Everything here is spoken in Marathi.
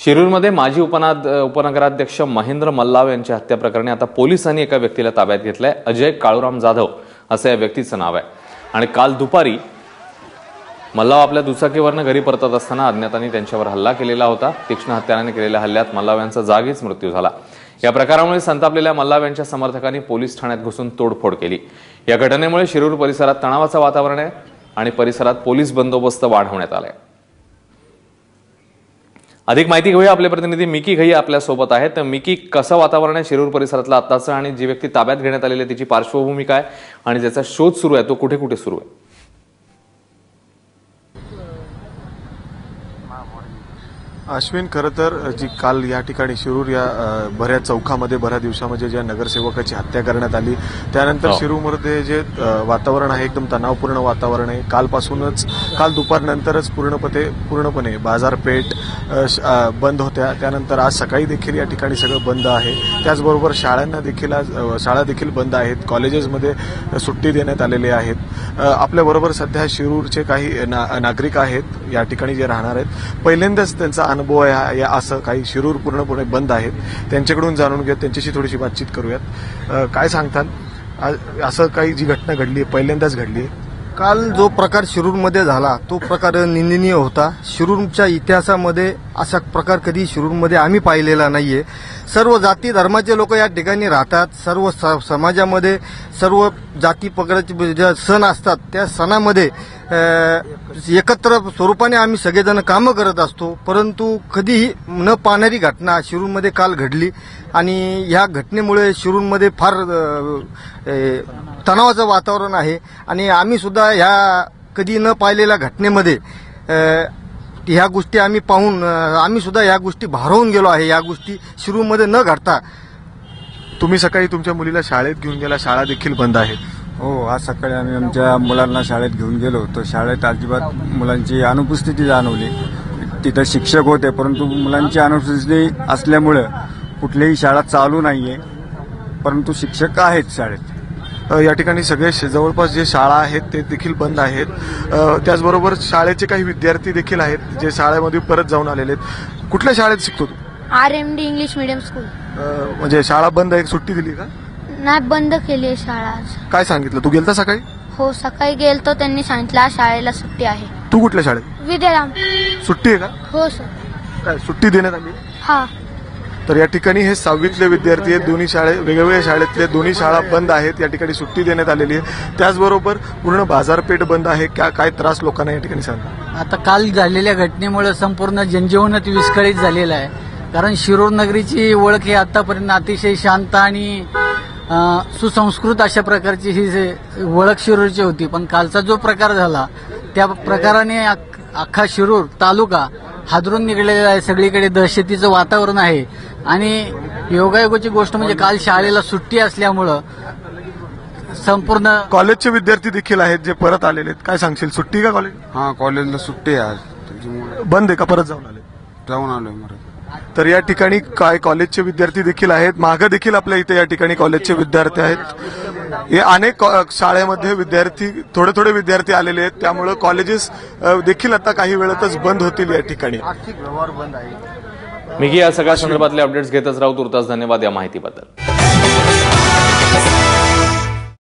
शिरूरमध्ये माजी उपनगराध्यक्ष महेंद्र मल्लाव यांच्या हत्या प्रकरणी आता पोलिसांनी एका व्यक्तीला ताब्यात घेतलंय। अजय काळूराम जाधव असं या व्यक्तीचं नाव आहे आणि काल दुपारी मल्लाव आपल्या दुचाकीवरनं घरी परतत असताना अज्ञातांनी त्यांच्यावर हल्ला केलेला होता। तीक्ष्ण हत्याराने केलेल्या हल्ल्यात मल्लाव यांचा जागीच मृत्यू झाला। या प्रकारामुळे संतापलेल्या मल्लाव यांच्या समर्थकांनी पोलीस ठाण्यात घुसून तोडफोड केली। या घटनेमुळे शिरूर परिसरात तणावाचं वातावरण आहे आणि परिसरात पोलीस बंदोबस्त वाढवण्यात आलाय। अधिक माहिती घेऊया, आपले प्रतिनिधी मिकी घई आपल्या सोबत आहेत। तर मिकी, कसं वातावरण आहे शिरूर परिसरातलं आत्ताचं आणि जी व्यक्ती ताब्यात घेण्यात आलेली आहे तिची पार्श्वभूमी काय आणि ज्याचा शोध सुरू आहे तो कुठे कुठे सुरू आहे? अश्विन, खरं तर जी काल या ठिकाणी शिरूर या बऱ्या चौकामध्ये बऱ्या दिवसामध्ये ज्या नगरसेवकाची हत्या करण्यात आली त्यानंतर शिरूरमध्ये जे वातावरण आहे एकदम तणावपूर्ण वातावरण आहे। काल दुपारनंतरच पूर्णपणे बाजारपेठ बंद होत्या। त्यानंतर आज सकाळी देखील या ठिकाणी सगळं बंद आहे। त्याचबरोबर शाळा देखील बंद आहेत। कॉलेजेसमध्ये सुट्टी देण्यात आलेली आहेत। आपल्याबरोबर सध्या शिरूरचे काही नागरिक आहेत या ठिकाणी जे राहणार आहेत। पहिल्यांदाच त्यांचा अनुभव आहे असं काही शिरूर पूर्णपणे बंद आहेत, त्यांच्याकडून जाणून घेऊयात, त्यांच्याशी थोडीशी बातचीत करूयात। काय सांगतात, असं काही जी घटना घडली पहिल्यांदाच घडली? काल जो प्रकार शिरूरमध्ये झाला तो प्रकार निंदनीय होता। शिरूरच्या इतिहासामध्ये असा प्रकार कधी शिरूरमध्ये आम्ही पाहिलेला नाहीये। सर्व जाती धर्माचे लोक या ठिकाणी राहतात। सर्व समाजामध्ये सर्व जाती प्रकारचे जे सण असतात त्या सणामध्ये एकत्र स्वरूपाने आम्ही सगळेजण कामं करत असतो, परंतु कधीही न पाहणारी घटना शिरूरमध्ये काल घडली आणि ह्या घटनेमुळे शिरूरमध्ये फार तणावाचं वातावरण आहे आणि आम्ही सुद्धा ह्या कधी न पाहिलेल्या घटनेमध्ये ह्या गोष्टी आम्ही पाहून आम्ही सुद्धा ह्या गोष्टी भारावून गेलो आहे। या गोष्टी शिरूरमध्ये न घडता। तुम्ही सकाळी तुमच्या मुलीला शाळेत घेऊन गेला, शाळा देखील बंद आहे। हो, आज सकाळी आम्ही आमच्या मुलांना शाळेत घेऊन गेलो होतो। शाळेत अजिबात मुलांची अनुपस्थिती जाणवली। तिथं शिक्षक होते परंतु मुलांची अनुपस्थिती असल्यामुळे कुठलीही शाळा चालू नाहीये, परंतु शिक्षक आहेत शाळेत। या ठिकाणी सगळे जवळपास जे शाळा आहेत ते देखील बंद आहेत। त्याचबरोबर शाळेचे काही विद्यार्थी देखील आहेत जे शाळेमध्ये परत जाऊन आलेले आहेत। कुठल्या शाळेत शिकतो तू? RMD English medium school. म्हणजे शाळा बंद आहे, सुट्टी दिली का? नाही, बंद केली आहे शाळा। काय सांगितलं, तू गेलता सकाळी? हो, सकाळी गेलतो, त्यांनी सांगितलं शाळेला सुट्टी आहे। तू कुठल्या शाळेत? विद्याराम। सुट्टी आहे का? हो सर। काय सुट्टी देण्यात आली? हा। तर या ठिकाणी हे 6वीतले विद्यार्थी आहेत, दोन्ही वेगवेगळ्या शाळेतले, दोन्ही शाळा बंद आहेत। या ठिकाणी सुट्टी देण्यात आलेली आहे। त्याचबरोबर पूर्ण बाजारपेठ बंद आहे। काय त्रास लोकांना या ठिकाणी सांगा? आता काल झालेल्या घटनेमुळे संपूर्ण जनजीवनच विस्कळीत झालेलं आहे, कारण शिरूर नगरीची ओळख ही आतापर्यंत अतिशय शांत आणि सुसंस्कृत अशा प्रकारची ही ओळख शिरूरची होती। पण कालचा जो प्रकार झाला त्या प्रकाराने अख्खा शिरूर तालुका हादरून निघालेला आहे। सगळीकडे दहशतीचं वातावरण आहे आणि योगायोगाची गोष्ट म्हणजे काल शाळेला सुट्टी असल्यामुळं संपूर्ण कॉलेजचे विद्यार्थी देखील आहेत जे परत आलेले आहेत। काय सांगशील, सुट्टी का कॉलेज? हा, कॉलेजला सुट्टी आहे आज। बंद आहे का? परत जाऊन आलोय। तर या ठिकाणी काय कॉलेजचे विद्यार्थी देखील आहेत, मागं देखील आपल्या इथे या ठिकाणी कॉलेजचे विद्यार्थी आहेत। हे अनेक शाळेमध्ये विद्यार्थी थोडे विद्यार्थी आलेले आहेत, त्यामुळे कॉलेजेस देखील आता काही वेळातच बंद होतील। या ठिकाणी आर्थिक व्यवहार बंद आहे। मिकी, या सगळ्या संदर्भातले अपडेट्स घेतच राहू। तुर्तास धन्यवाद या माहितीबद्दल।